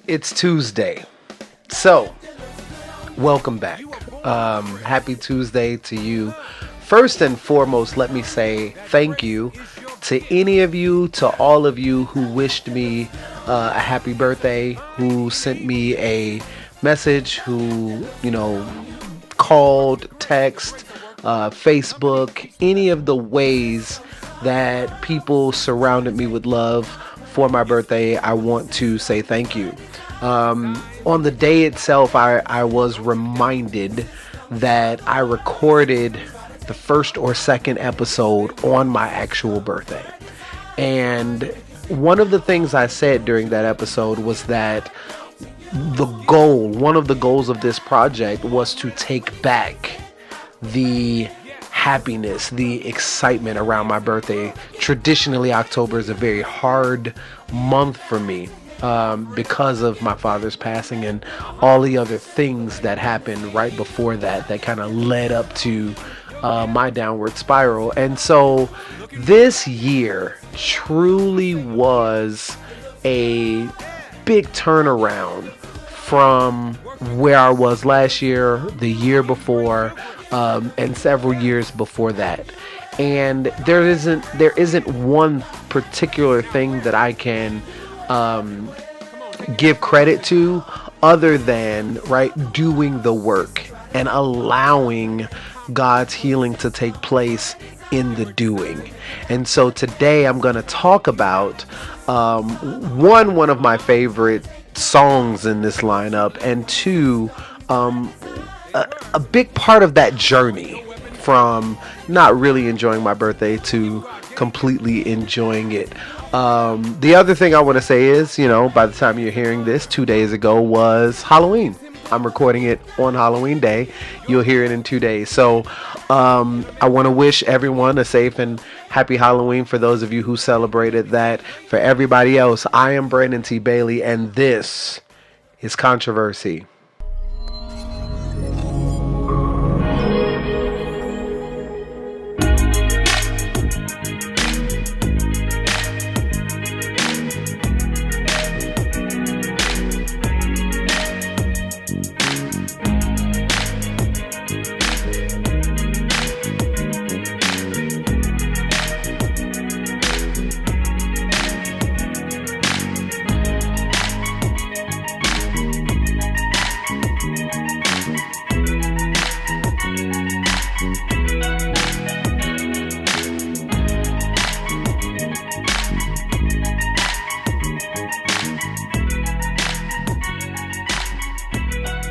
It's Tuesday. So, welcome back. Happy Tuesday to you. First and foremost, let me say thank you to any of you, to all of you who wished me a happy birthday, who sent me a message, who, called, text, Facebook, any of the ways that people surrounded me with love for my birthday. I want to say thank you. On the day itself, I was reminded that I recorded the first or second episode on my actual birthday. And one of the things I said during that episode was that one of the goals of this project was to take back the happiness, the excitement around my birthday. Traditionally, October is a very hard month for me because of my father's passing and all the other things that happened right before that kind of led up to my downward spiral. And so this year truly was a big turnaround from where I was last year, the year before, and several years before that. And there isn't one particular thing that I can give credit to other than doing the work and allowing God's healing to take place in the doing. And so today I'm going to talk about one of my favorite songs in this lineup, and two, a big part of that journey from not really enjoying my birthday to completely enjoying it. The other thing I want to say is, by the time you're hearing this, 2 days ago was Halloween. I'm recording it on Halloween Day. You'll hear it in 2 days. So I want to wish everyone a safe and happy Halloween for those of you who celebrated that. For everybody else, I am Brandon T. Bailey, and this is Controversy.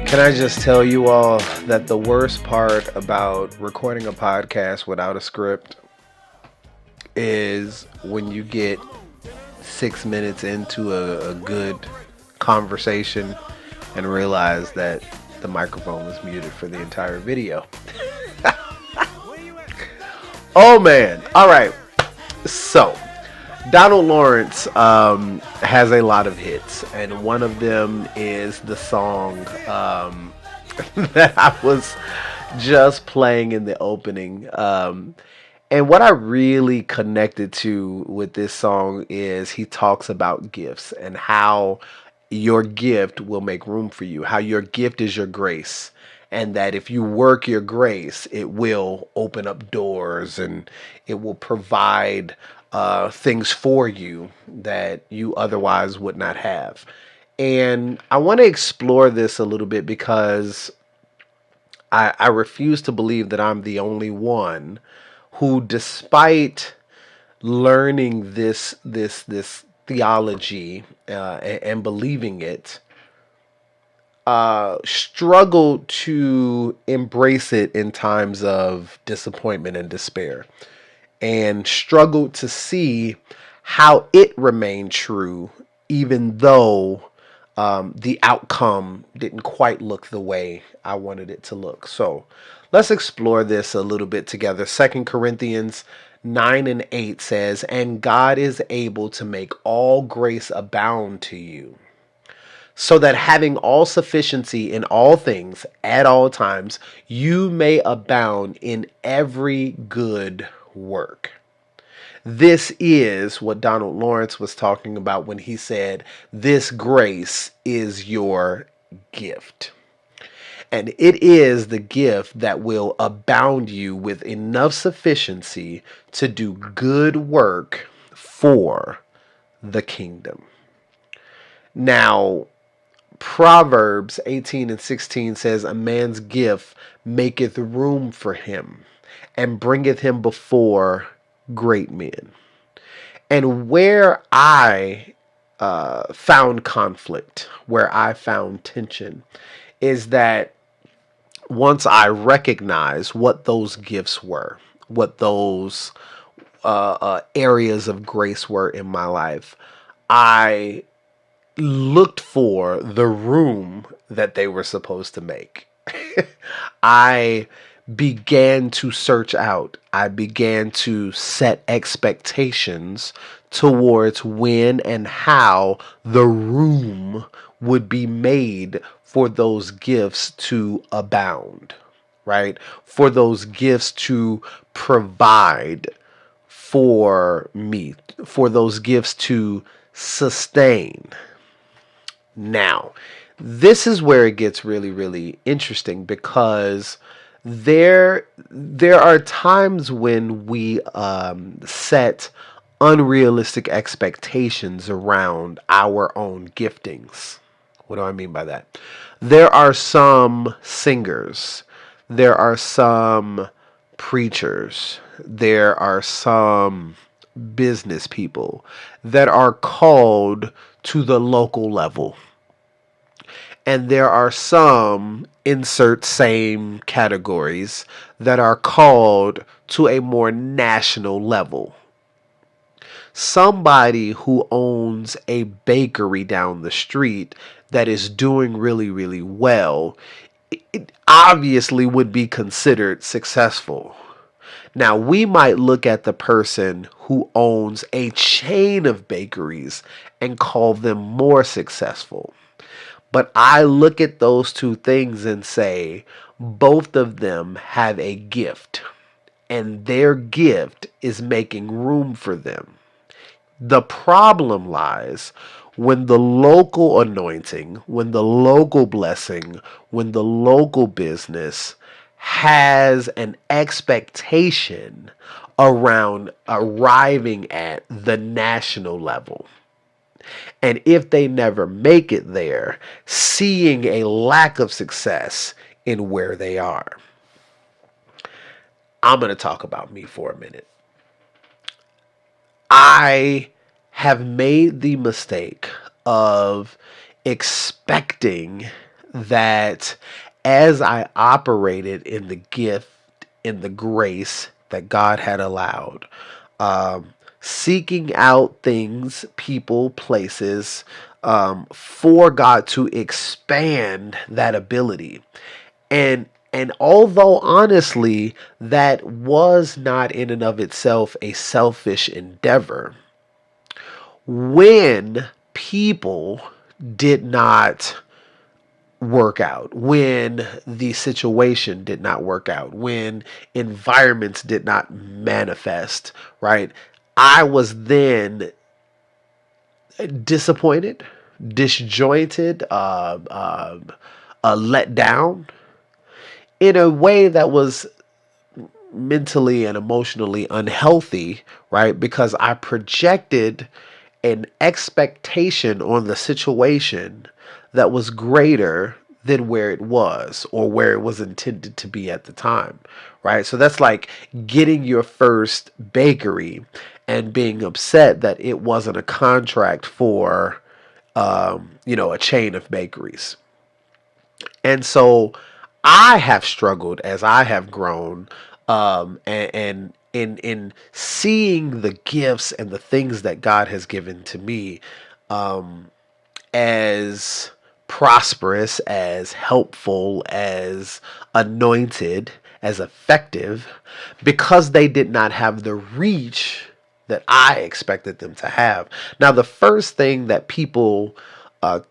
Can I just tell you all that the worst part about recording a podcast without a script is when you get 6 minutes into a good conversation and realize that the microphone was muted for the entire video. Oh man. All right. So Donald Lawrence has a lot of hits, and one of them is the song that I was just playing in the opening. And what I really connected to with this song is he talks about gifts and how your gift will make room for you, how your gift is your grace, and that if you work your grace, it will open up doors and it will provide things for you that you otherwise would not have. And I want to explore this a little bit because I refuse to believe that I'm the only one who, despite learning this theology and believing it, struggled to embrace it in times of disappointment and despair, and struggled to see how it remained true, even though the outcome didn't quite look the way I wanted it to look. So let's explore this a little bit together. 2 Corinthians 9:8 says, "And God is able to make all grace abound to you, so that having all sufficiency in all things at all times, you may abound in every good work. This is what Donald Lawrence was talking about when he said, this grace is your gift. And it is the gift that will abound you with enough sufficiency to do good work for the kingdom. Now, Proverbs 18:16 says, a man's gift maketh room for him and bringeth him before great men. And where I found conflict, where I found tension, is that once I recognized what those gifts were, what those areas of grace were in my life, I looked for the room that they were supposed to make. I began to search out. I began to set expectations towards when and how the room would be made for those gifts to abound, right? For those gifts to provide for me, for those gifts to sustain. Now, this is where it gets really, really interesting, because there are times when we set unrealistic expectations around our own giftings. What do I mean by that? There are some singers, there are some preachers, there are some business people that are called to the local level. And there are some, insert same categories, that are called to a more national level. Somebody who owns a bakery down the street that is doing really, really well, it obviously would be considered successful. Now, we might look at the person who owns a chain of bakeries and call them more successful. But I look at those two things and say, both of them have a gift, and their gift is making room for them. The problem lies when the local anointing, when the local blessing, when the local business has an expectation around arriving at the national level. And if they never make it there, seeing a lack of success in where they are. I'm going to talk about me for a minute. I have made the mistake of expecting that as I operated in the gift, in the grace that God had allowed, seeking out things, people, places, for God to expand that ability. And although honestly, that was not in and of itself a selfish endeavor, when people did not work out, when the situation did not work out, when environments did not manifest, right? I was then disappointed, disjointed, let down in a way that was mentally and emotionally unhealthy, right? Because I projected an expectation on the situation that was greater than where it was or where it was intended to be at the time, right? So that's like getting your first bakery and being upset that it wasn't a contract for, a chain of bakeries. And so I have struggled as I have grown, and in seeing the gifts and the things that God has given to me, as prosperous, as helpful, as anointed, as effective, because they did not have the reach that I expected them to have. Now, the first thing that people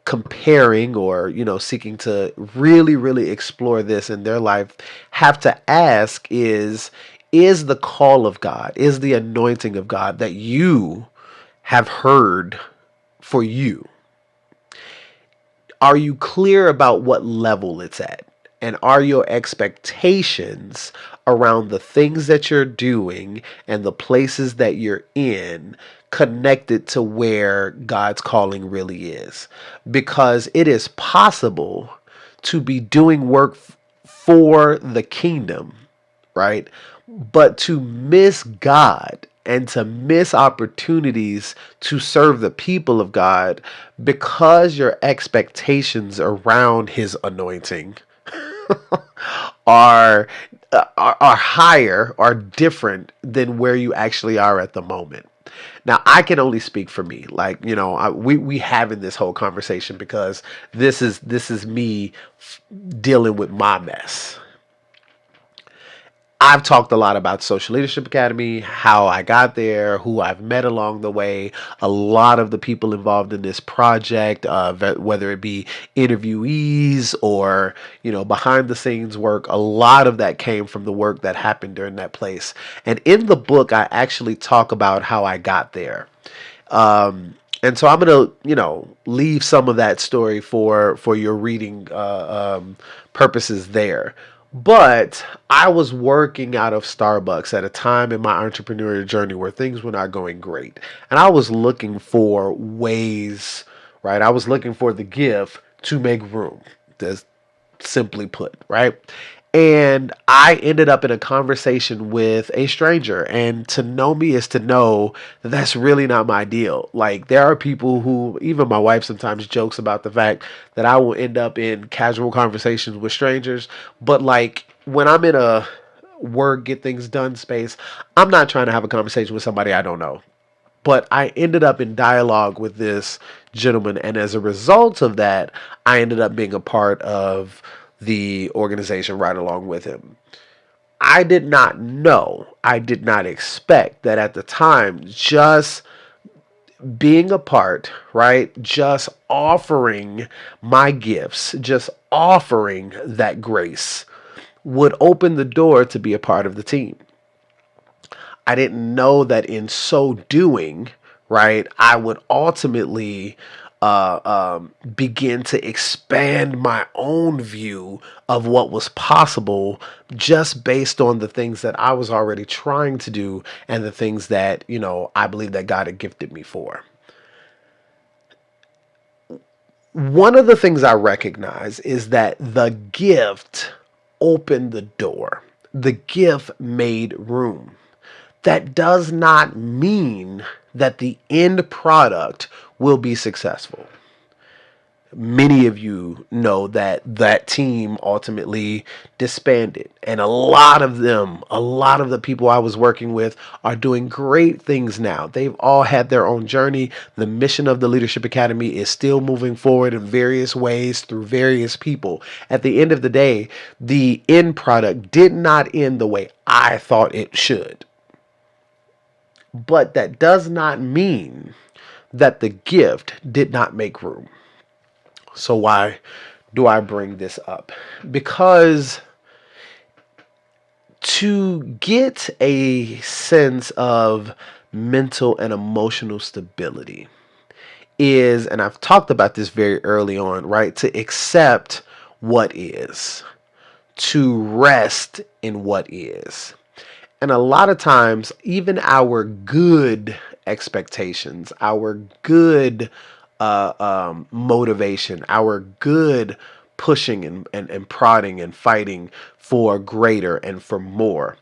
comparing or seeking to really, really explore this in their life have to ask is is the call of God, is the anointing of God that you have heard for you? Are you clear about what level it's at? And are your expectations around the things that you're doing and the places that you're in connected to where God's calling really is? Because it is possible to be doing work for the kingdom, right? But to miss God and to miss opportunities to serve the people of God because your expectations around his anointing are, are higher, are different than where you actually are at the moment. Now, I can only speak for me. Like, we having this whole conversation because this is me dealing with my mess. I've talked a lot about Social Leadership Academy, how I got there, who I've met along the way, a lot of the people involved in this project, whether it be interviewees or, behind the scenes work. A lot of that came from the work that happened during that place. And in the book, I actually talk about how I got there. And so I'm going to, leave some of that story for your reading purposes there. But I was working out of Starbucks at a time in my entrepreneurial journey where things were not going great. And I was looking for ways, right? I was looking for the gift to make room, that's simply put, right? And I ended up in a conversation with a stranger. And to know me is to know that that's really not my deal. Like, there are people who, even my wife sometimes jokes about the fact that I will end up in casual conversations with strangers. But, like, when I'm in a work, get things done space, I'm not trying to have a conversation with somebody I don't know. But I ended up in dialogue with this gentleman. And as a result of that, I ended up being a part of the organization right along with him. I did not know, I did not expect that at the time, just being a part, right? Just offering my gifts, just offering that grace would open the door to be a part of the team. I didn't know that in so doing, right, I would ultimately begin to expand my own view of what was possible just based on the things that I was already trying to do and the things that, I believe that God had gifted me for. One of the things I recognize is that the gift opened the door. The gift made room. That does not mean that the end product will be successful. Many of you know that that team ultimately disbanded, and a lot of the people I was working with are doing great things now. They've all had their own journey. The mission of the Leadership Academy is still moving forward in various ways through various people. At the end of the day, the end product did not end the way I thought it should. But that does not mean that the gift did not make room. So why do I bring this up? Because to get a sense of mental and emotional stability is, and I've talked about this very early on, right? To accept what is, to rest in what is. And a lot of times, even our good expectations, our good motivation, our good pushing and prodding and fighting for greater and for more,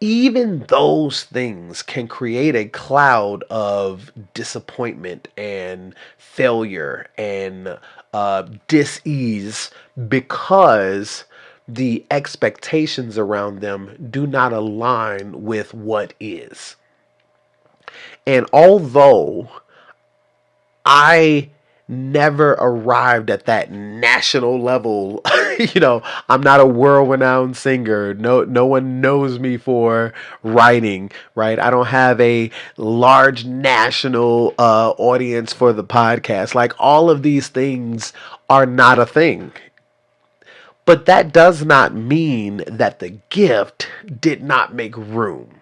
even those things can create a cloud of disappointment and failure and dis-ease because the expectations around them do not align with what is. And although I never arrived at that national level, I'm not a world-renowned singer. No one knows me for writing, right? I don't have a large national audience for the podcast. Like, all of these things are not a thing. But that does not mean that the gift did not make room.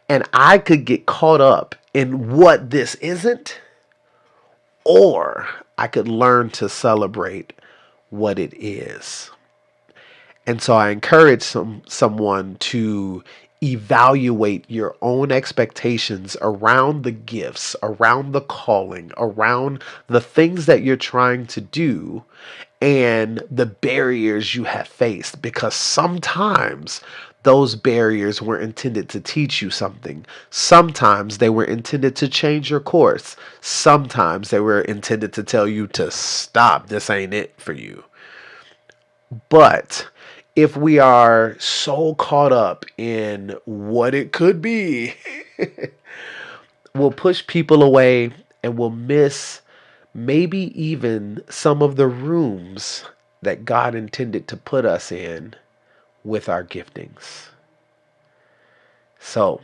And I could get caught up in what this isn't, or I could learn to celebrate what it is. And so I encourage someone to evaluate your own expectations around the gifts, around the calling, around the things that you're trying to do, and the barriers you have faced, because sometimes those barriers were intended to teach you something. Sometimes they were intended to change your course. Sometimes they were intended to tell you to stop. This ain't it for you. But if we are so caught up in what it could be, we'll push people away and we'll miss maybe even some of the rooms that God intended to put us in with our giftings. So,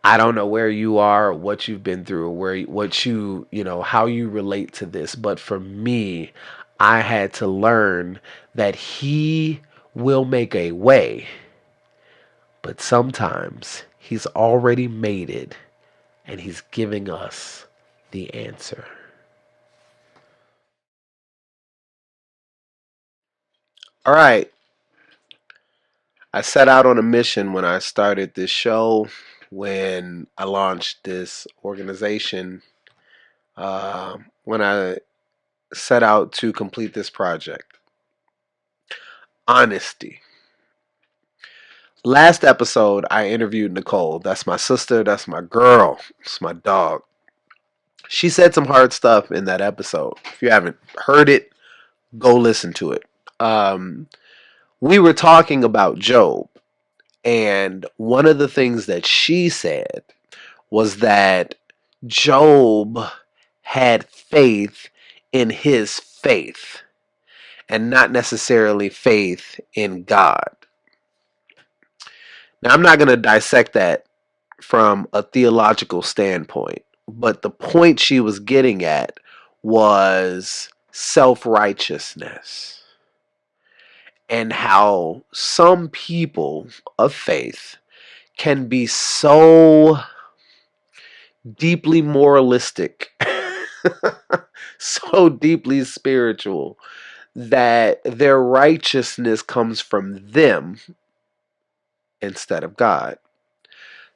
I don't know where you are, what you've been through, how you relate to this, but for me, I had to learn that He will make a way, but sometimes He's already made it and He's giving us the answer. All right. I set out on a mission when I started this show, when I launched this organization, when I set out to complete this project. Honesty. Last episode, I interviewed Nicole. That's my sister. That's my girl. It's my dog. She said some hard stuff in that episode. If you haven't heard it, go listen to it. Um, we were talking about Job, and one of the things that she said was that Job had faith in his faith and not necessarily faith in God. Now, I'm not going to dissect that from a theological standpoint, but the point she was getting at was self-righteousness and how some people of faith can be so deeply moralistic, so deeply spiritual, that their righteousness comes from them instead of God.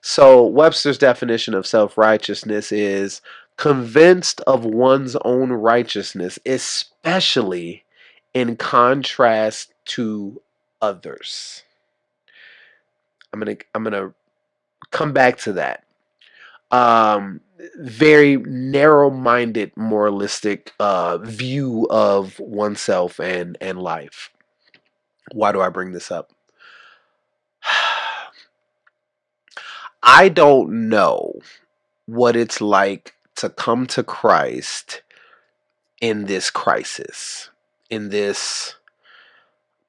So Webster's definition of self-righteousness is convinced of one's own righteousness, especially in contrast to others. I'm gonna come back to that. Very narrow-minded, moralistic view of oneself and life. Why do I bring this up? I don't know what it's like to come to Christ in this crisis, in this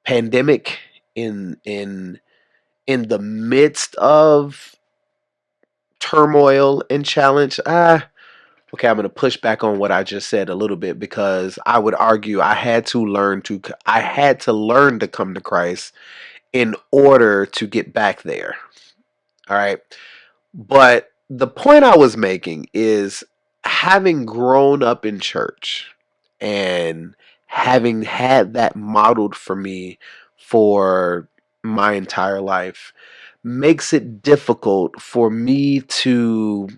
pandemic, in the midst of turmoil and challenge. Okay, I'm going to push back on what I just said a little bit, because I would argue I had to learn to come to Christ in order to get back there. All right. But the point I was making is, having grown up in church and having had that modeled for me for my entire life makes it difficult for me to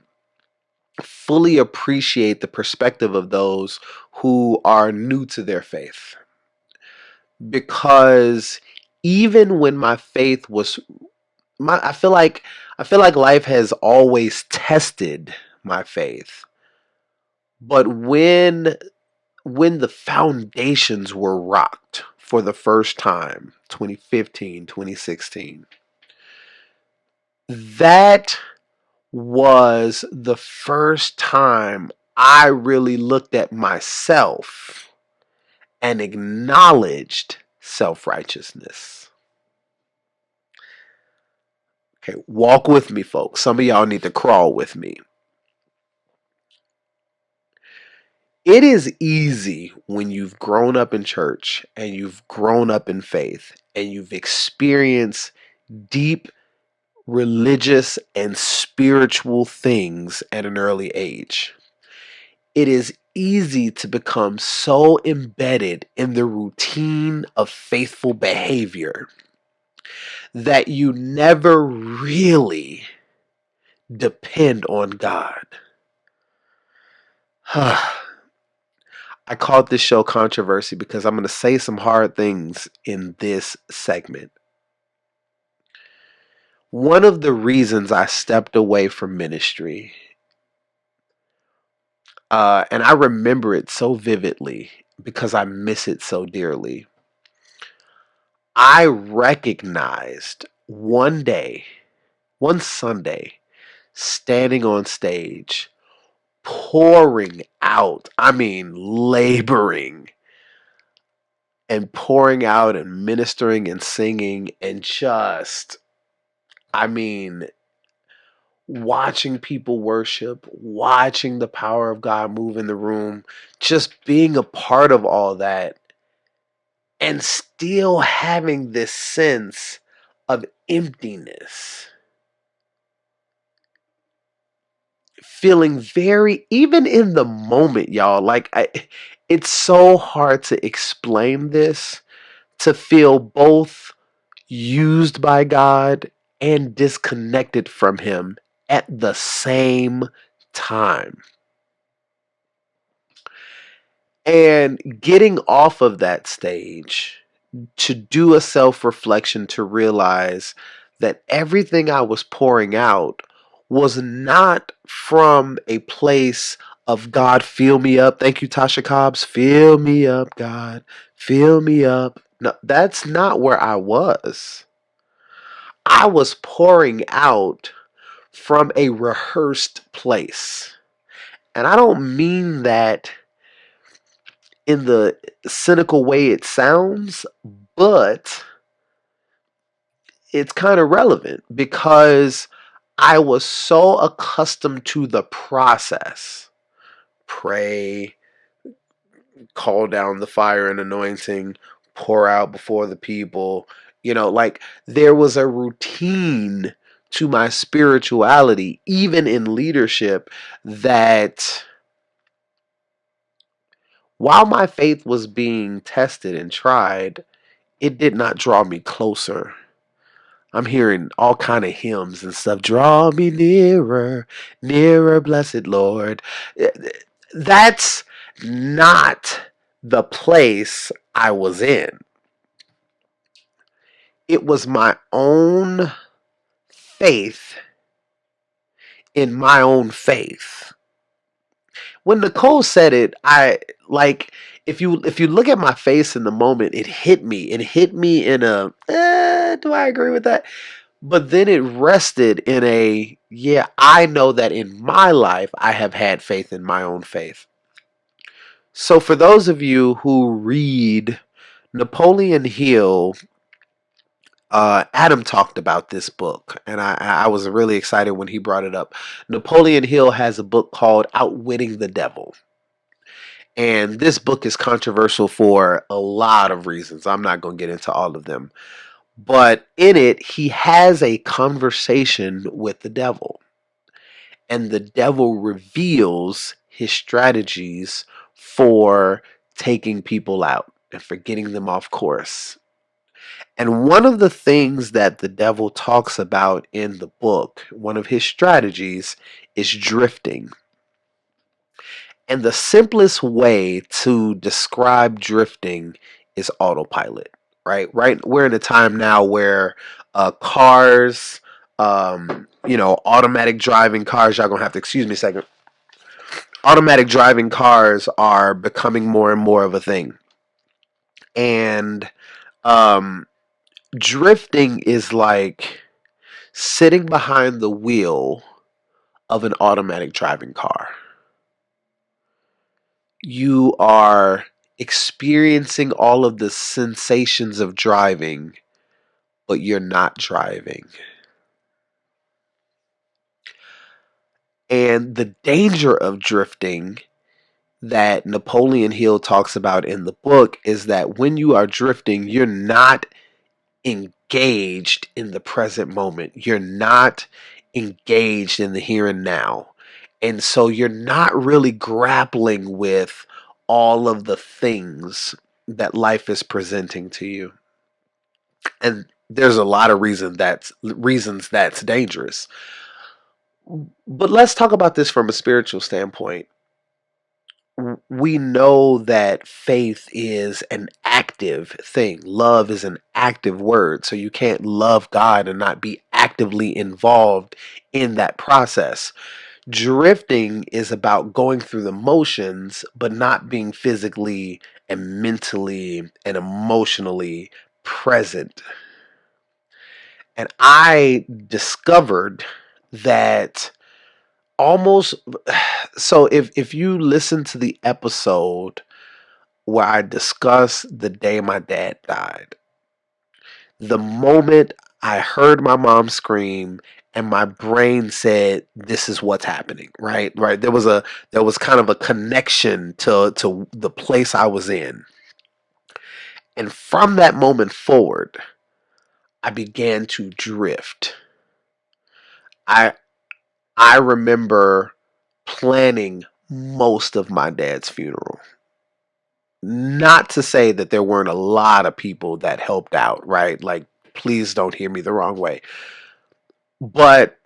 fully appreciate the perspective of those who are new to their faith. Because even when my faith was I feel like life has always tested my faith. But when the foundations were rocked for the first time, 2015, 2016, that was the first time I really looked at myself and acknowledged self-righteousness. Okay, walk with me, folks. Some of y'all need to crawl with me. It is easy when you've grown up in church and you've grown up in faith and you've experienced deep religious and spiritual things at an early age. It is easy to become so embedded in the routine of faithful behavior that you never really depend on God. I called this show Controversy because I'm going to say some hard things in this segment. One of the reasons I stepped away from ministry, and I remember it so vividly because I miss it so dearly, I recognized one day, one Sunday, standing on stage, pouring out, I mean, laboring and pouring out and ministering and singing and just, I mean, watching people worship, watching the power of God move in the room, just being a part of all that, and still having this sense of emptiness. Feeling very, even in the moment, y'all, it's so hard to explain this, to feel both used by God and disconnected from Him at the same time. And getting off of that stage to do a self reflection to realize that everything I was pouring out was not from a place of God, fill me up. Thank you, Tasha Cobbs. Fill me up, God. Fill me up. No, that's not where I was. I was pouring out from a rehearsed place. And I don't mean that in the cynical way it sounds, but it's kind of relevant because I was so accustomed to the process. Pray, call down the fire and anointing, pour out before the people. There was a routine to my spirituality, even in leadership, that while my faith was being tested and tried, it did not draw me closer. I'm hearing all kind of hymns and stuff. Draw me nearer, nearer, blessed Lord. That's not the place I was in. It was my own faith in my own faith. When Nicole said it, I like if you look at my face in the moment, it hit me. It hit me in a do I agree with that? But then it rested in a, yeah, I know that in my life I have had faith in my own faith. So for those of you who read Napoleon Hill, Adam talked about this book, and I was really excited when he brought it up. Napoleon Hill has a book called Outwitting the Devil. And this book is controversial for a lot of reasons. I'm not going to get into all of them. But in it, he has a conversation with the devil. And the devil reveals his strategies for taking people out and for getting them off course. And one of the things that the devil talks about in the book, one of his strategies, is drifting. And the simplest way to describe drifting is autopilot, right? Right, we're in a time now where cars, automatic driving cars. Y'all gonna have to excuse me a second. Automatic driving cars are becoming more and more of a thing, and um, drifting is like sitting behind the wheel of an automatic driving car. You are experiencing all of the sensations of driving, but you're not driving. And the danger of drifting that Napoleon Hill talks about in the book is that when you are drifting, you're not engaged in the present moment. You're not engaged in the here and now. And so you're not really grappling with all of the things that life is presenting to you. And there's a lot of reasons that's dangerous. But let's talk about this from a spiritual standpoint. We know that faith is an active thing. Love is an active word. So you can't love God and not be actively involved in that process. Drifting is about going through the motions, but not being physically and mentally and emotionally present. And I discovered that almost so if you listen to the episode where I discuss the day my dad died, the moment I heard my mom scream and my brain said this is what's happening, right, there was kind of a connection to the place I was in, and from that moment forward I began to drift. I i remember planning most of my dad's funeral. Not to say that there weren't a lot of people that helped out, right? Like, please don't hear me the wrong way. But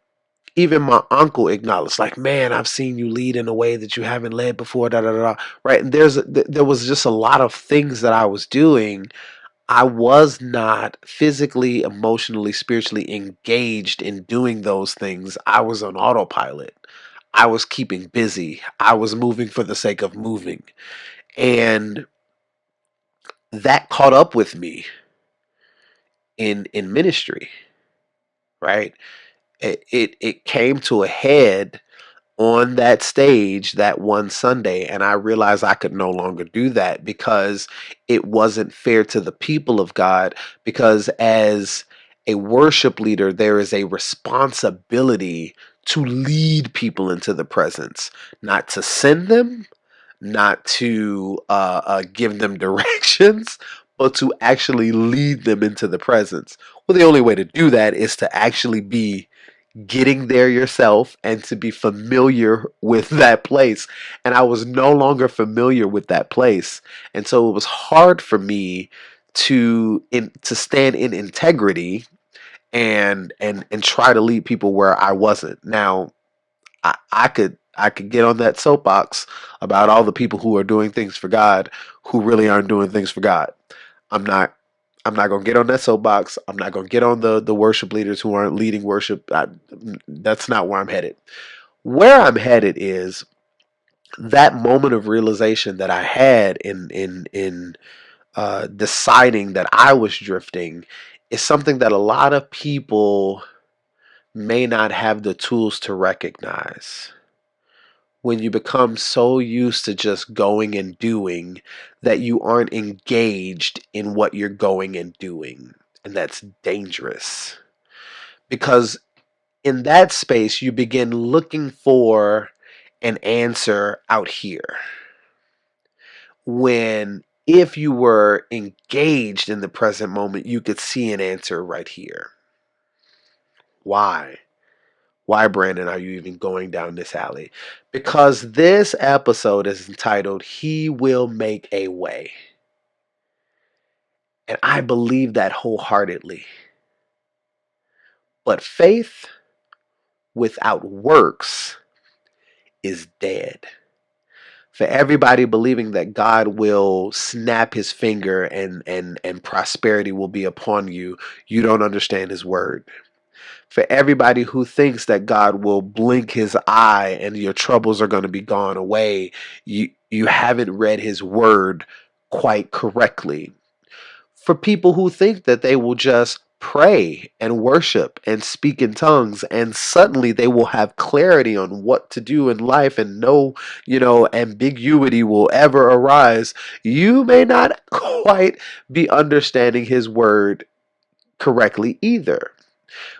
even my uncle acknowledged, like, man, I've seen you lead in a way that you haven't led before, da da da. Right? And there was just a lot of things that I was doing. I was not physically, emotionally, spiritually engaged in doing those things. I was on autopilot. I was keeping busy. I was moving for the sake of moving. And that caught up with me in ministry, right? It came to a head on that stage that one Sunday, and I realized I could no longer do that because it wasn't fair to the people of God. Because as a worship leader, there is a responsibility to lead people into the presence, not to send them, not to give them directions, but to actually lead them into the presence. Well, the only way to do that is to actually be getting there yourself and to be familiar with that place. And I was no longer familiar with that place. And so it was hard for me to stand in integrity and try to lead people where I wasn't. Now, I could get on that soapbox about all the people who are doing things for God who really aren't doing things for God. I'm not I'm not gonna get on that soapbox. I'm not gonna get on the worship leaders who aren't leading worship. That's not where I'm headed. Where I'm headed is that moment of realization that I had in deciding that I was drifting is something that a lot of people may not have the tools to recognize. When you become so used to just going and doing that you aren't engaged in what you're going and doing. And that's dangerous. Because in that space, you begin looking for an answer out here. When if you were engaged in the present moment, you could see an answer right here. Why? Why, Brandon, are you even going down this alley? Because this episode is entitled, He Will Make a Way. And I believe that wholeheartedly. But faith without works is dead. For everybody believing that God will snap his finger and prosperity will be upon you, you don't understand his word. For everybody who thinks that God will blink his eye and your troubles are going to be gone away, you haven't read his word quite correctly. For people who think that they will just pray and worship and speak in tongues and suddenly they will have clarity on what to do in life and no ambiguity will ever arise, you may not quite be understanding his word correctly either.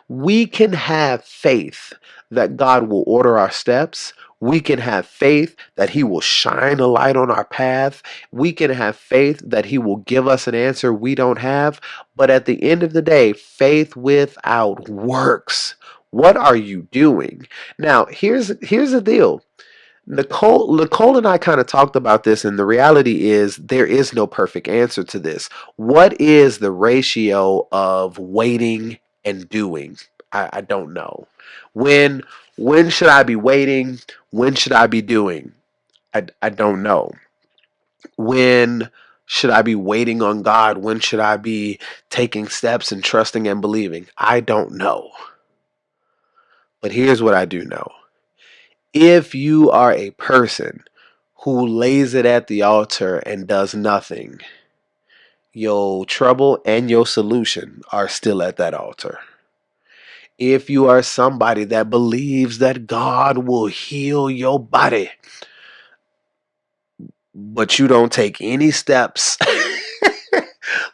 We can have faith that God will order our steps. We can have faith that he will shine a light on our path. We can have faith that he will give us an answer we don't have. But at the end of the day, faith without works. What are you doing? Now, here's the deal. Nicole and I kind of talked about this, and the reality is there is no perfect answer to this. What is the ratio of waiting and doing? I don't know. When when should I be waiting? When should I be doing? I don't know. When should I be waiting on God? When should I be taking steps and trusting and believing? I don't know. But here's what I do know. If you are a person who lays it at the altar and does nothing, your trouble and your solution are still at that altar. If you are somebody that believes that God will heal your body, but you don't take any steps.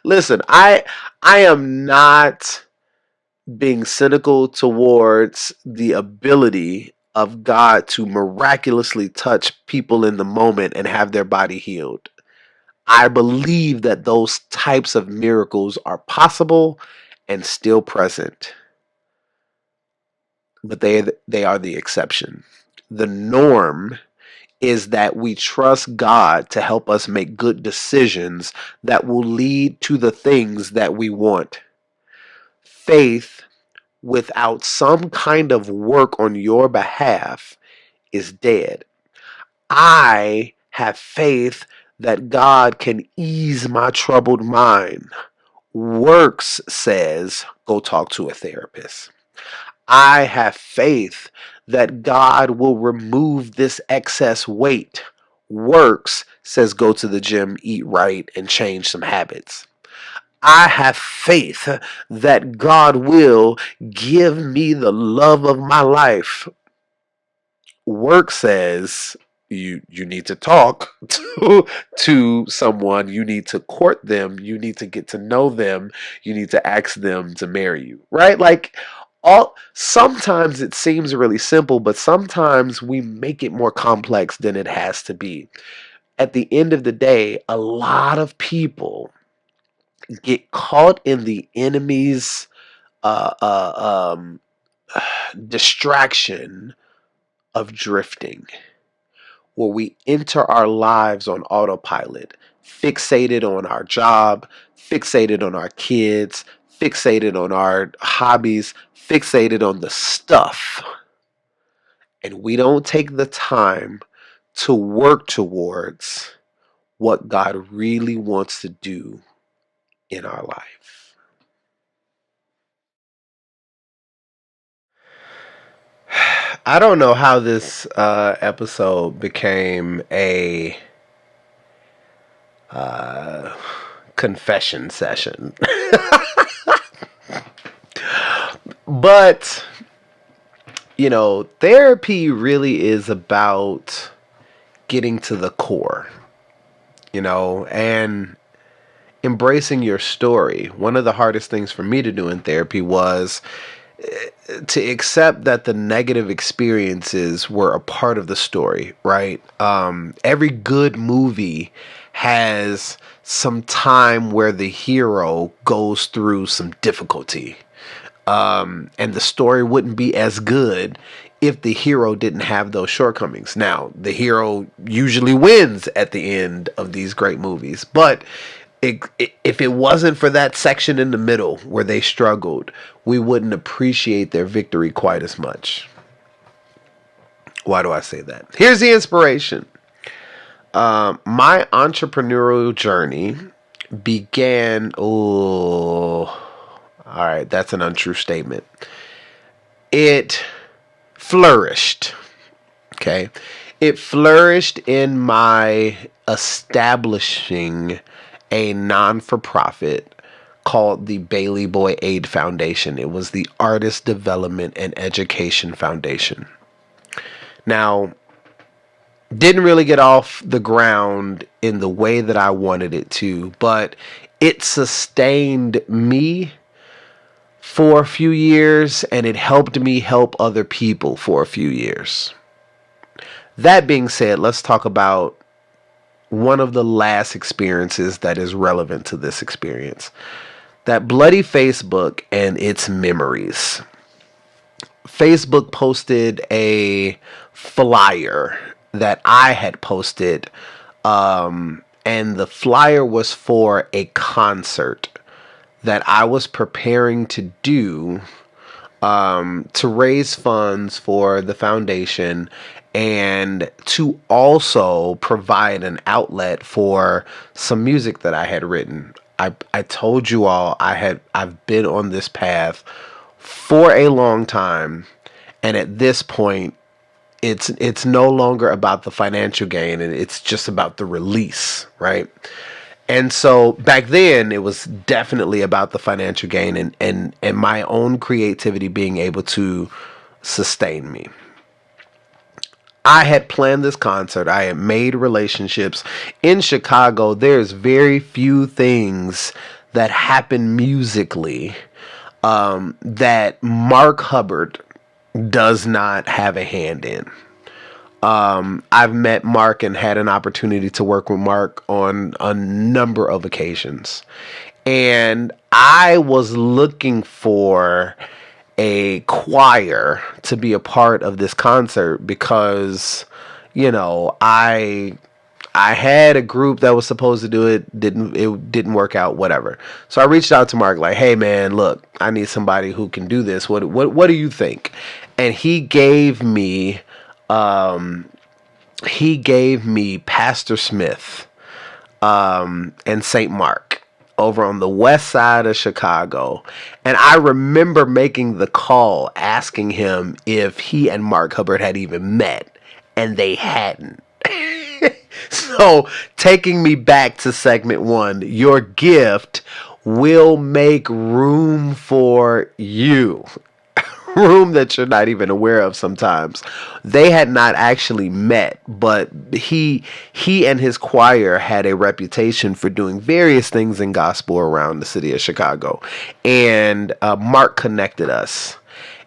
Listen, I am not being cynical towards the ability of God to miraculously touch people in the moment and have their body healed. I believe that those types of miracles are possible and still present, but they are the exception. The norm is that we trust God to help us make good decisions that will lead to the things that we want. Faith without some kind of work on your behalf is dead. I have faith that God can ease my troubled mind. Works says, go talk to a therapist. I have faith that God will remove this excess weight. Works says, go to the gym, eat right, and change some habits. I have faith that God will give me the love of my life. Work says you need to talk to someone, you need to court them, you need to get to know them, you need to ask them to marry you, right? Like all sometimes it seems really simple, but sometimes we make it more complex than it has to be. At the end of the day, a lot of people get caught in the enemy's uh, uh, um, distraction of drifting, where we enter our lives on autopilot, fixated on our job, fixated on our kids, fixated on our hobbies, fixated on the stuff. And we don't take the time to work towards what God really wants to do in our life. I don't know how this episode became a confession session. But, therapy really is about getting to the core, and embracing your story. One of the hardest things for me to do in therapy was to accept that the negative experiences were a part of the story, right? Every good movie has some time where the hero goes through some difficulty. And the story wouldn't be as good if the hero didn't have those shortcomings. Now, the hero usually wins at the end of these great movies, but if it wasn't for that section in the middle where they struggled, we wouldn't appreciate their victory quite as much. Why do I say that? Here's the inspiration. My entrepreneurial journey began. Oh, all right, that's an untrue statement. It flourished. Okay. It flourished in my establishing a non-for-profit called the Bailey Boy Aid Foundation. It was the Artist Development and Education Foundation. Now, didn't really get off the ground in the way that I wanted it to, but it sustained me for a few years, and it helped me help other people for a few years. That being said, let's talk about one of the last experiences that is relevant to this experience. That bloody Facebook and its memories. Facebook posted a flyer that I had posted, and the flyer was for a concert that I was preparing to do, to raise funds for the foundation and to also provide an outlet for some music that I had written. I told you all I've been on this path for a long time, and at this point it's no longer about the financial gain, and it's just about the release, right? And so back then it was definitely about the financial gain and my own creativity being able to sustain me. I had planned this concert. I had made relationships. In Chicago, there's very few things that happen musically that Mark Hubbard does not have a hand in. I've met Mark and had an opportunity to work with Mark on a number of occasions. And I was looking for a choir to be a part of this concert because, I had a group that was supposed to do it. It didn't work out, whatever. So I reached out to Mark like, hey man, look, I need somebody who can do this. What do you think? And he gave me Pastor Smith and St. Mark over on the west side of Chicago. And I remember making the call asking him if he and Mark Hubbard had even met, and they hadn't. So taking me back to segment 1, your gift will make room for you. Room that you're not even aware of sometimes. They had not actually met, but he and his choir had a reputation for doing various things in gospel around the city of Chicago. And Mark connected us.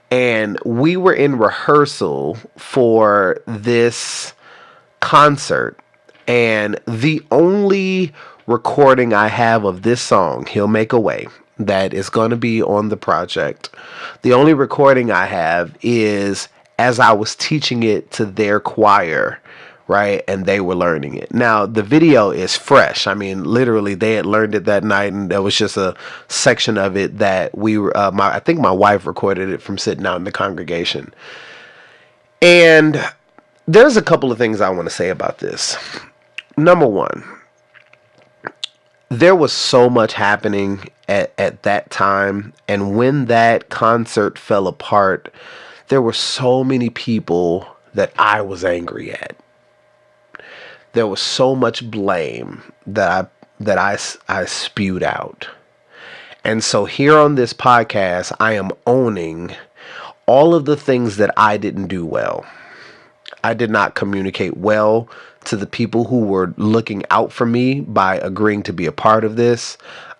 And we were in rehearsal for this concert. And the only recording I have of this song, He'll Make a Way, that is going to be on the project, the only recording I have is as I was teaching it to their choir, right? And they were learning it. Now, the video is fresh. I mean, literally, they had learned it that night, and there was just a section of it that we were, I think my wife recorded it from sitting out in the congregation. And there's a couple of things I want to say about this. Number one, there was so much happening at that time, and when that concert fell apart, there were so many people that I was angry at. There was so much blame that I spewed out. And so here on this podcast, I am owning all of the things that I didn't do well. I did not communicate well to the people who were looking out for me by agreeing to be a part of this.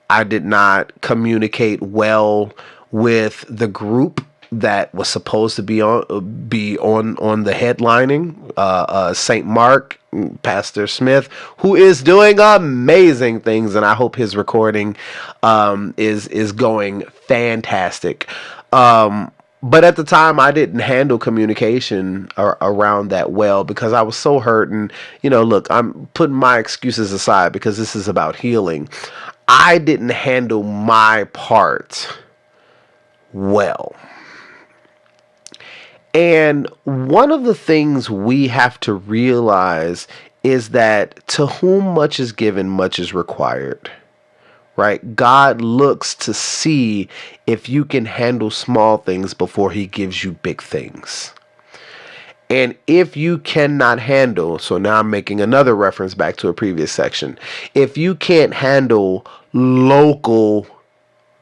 I did not communicate well with the group that was supposed to be on the headlining, St. Mark, Pastor Smith, who is doing amazing things, and I hope his recording is going fantastic. But at the time, I didn't handle communication around that well because I was so hurt. And, look, I'm putting my excuses aside because this is about healing. I didn't handle my part well. And one of the things we have to realize is that to whom much is given, much is required. Right? God looks to see if you can handle small things before he gives you big things. And if you cannot handle, so now I'm making another reference back to a previous section. If you can't handle local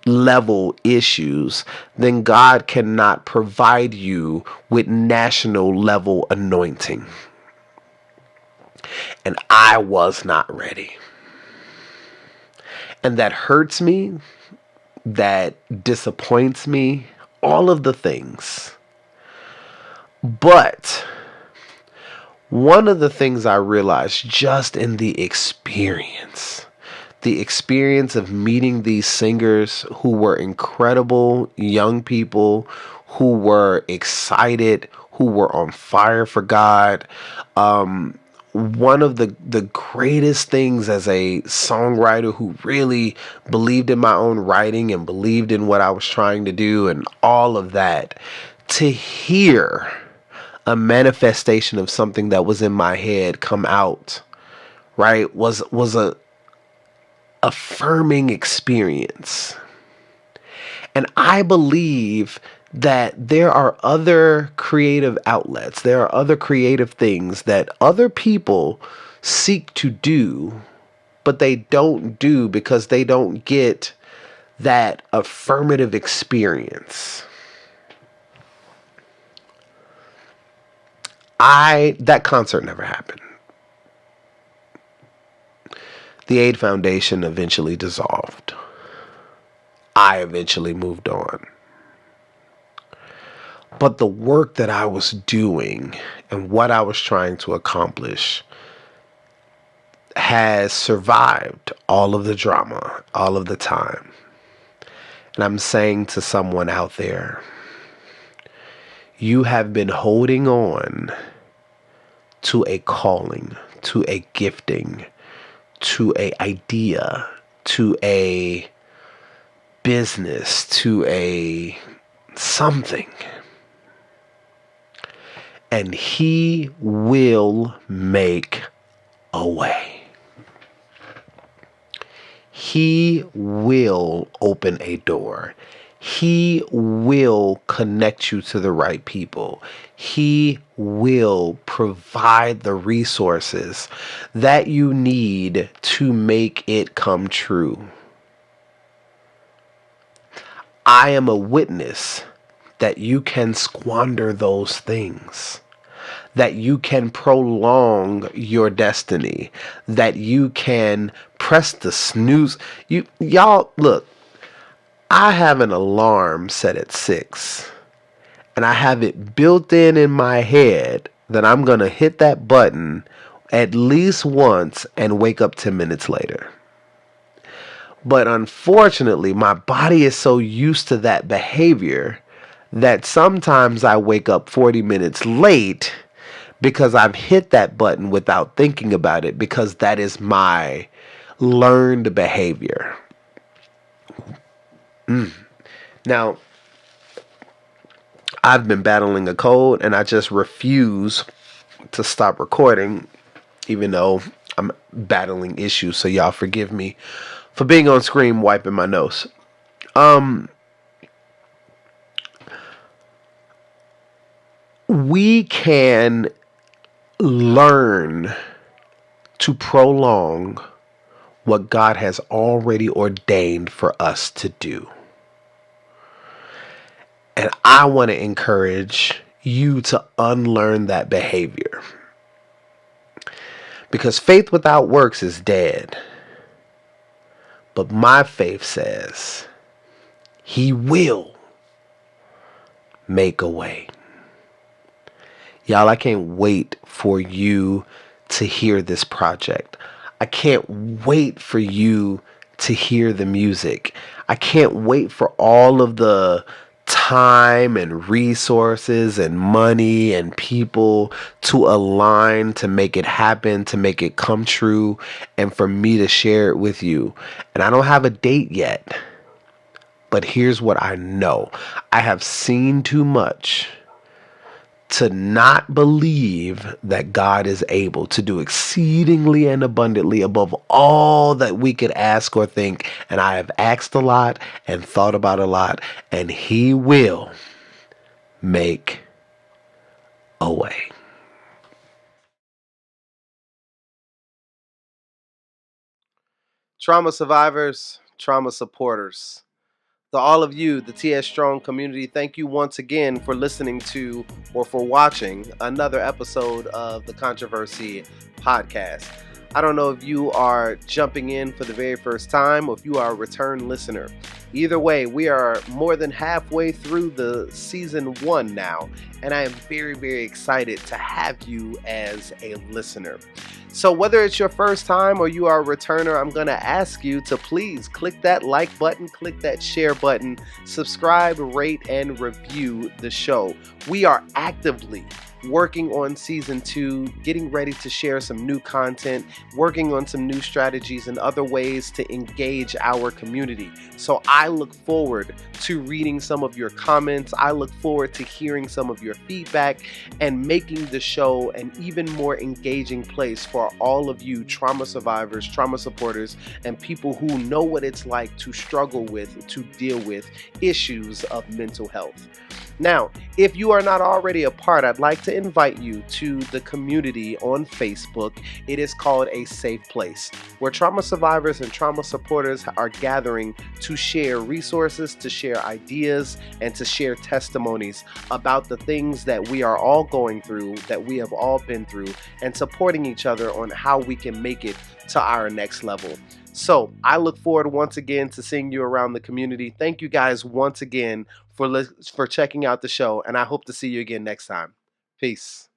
level issues, then God cannot provide you with national level anointing. And I was not ready. And that hurts me, that disappoints me, all of the things. But One of the things I realized just in the experience of meeting these singers who were incredible young people, who were excited, who were on fire for God. One of the greatest things as a songwriter who really believed in my own writing and believed in what I was trying to do and all of that, to hear a manifestation of something that was in my head come out, right, was a affirming experience. And I believe that there are other creative outlets, there are other creative things that other people seek to do, but they don't do because they don't get that affirmative experience. That concert never happened. The Aid Foundation eventually dissolved. I eventually moved on. But the work that I was doing and what I was trying to accomplish has survived all of the drama, all of the time. And I'm saying to someone out there, you have been holding on to a calling, to a gifting, to a idea, to a business, to a something. And he will make a way. He will open a door. He will connect you to the right people. He will provide the resources that you need to make it come true. I am a witness that you can squander those things, that you can prolong your destiny, that you can press the snooze. Y'all, look, I have an alarm set at 6, and I have it built in my head that I'm going to hit that button at least once and wake up 10 minutes later. But unfortunately, my body is so used to that behavior that sometimes I wake up 40 minutes late because I've hit that button without thinking about it, because that is my learned behavior. Now, I've been battling a cold and I just refuse to stop recording, even though I'm battling issues. So y'all forgive me for being on screen wiping my nose. We can learn to prolong what God has already ordained for us to do. And I want to encourage you to unlearn that behavior. Because faith without works is dead. But my faith says he will make a way. Y'all, I can't wait for you to hear this project. I can't wait for you to hear the music. I can't wait for all of the time and resources and money and people to align to make it happen, to make it come true, and for me to share it with you. And I don't have a date yet, but here's what I know. I have seen too much to not believe that God is able to do exceedingly and abundantly above all that we could ask or think. And I have asked a lot and thought about a lot, and he will make a way. Trauma survivors, trauma supporters, to all of you, the TS Strong community, thank you once again for listening to or for watching another episode of the Controversy Podcast. I don't know if you are jumping in for the very first time or if you are a return listener. Either way, we are more than halfway through the season 1 now, and I am very, very excited to have you as a listener. So, whether it's your first time or you are a returner, I'm going to ask you to please click that like button, click that share button, subscribe, rate, and review the show. We are actively working on season 2, getting ready to share some new content, working on some new strategies and other ways to engage our community. So I look forward to reading some of your comments. I look forward to hearing some of your feedback and making the show an even more engaging place for all of you trauma survivors, trauma supporters, and people who know what it's like to struggle with, to deal with issues of mental health. Now, if you are not already a part, I'd like to invite you to the community on Facebook. It is called A Safe Place, where trauma survivors and trauma supporters are gathering to share resources, to share ideas, and to share testimonies about the things that we are all going through, that we have all been through, and supporting each other on how we can make it to our next level. So I look forward once again to seeing you around the community. Thank you guys once again for checking out the show, and I hope to see you again next time. Peace.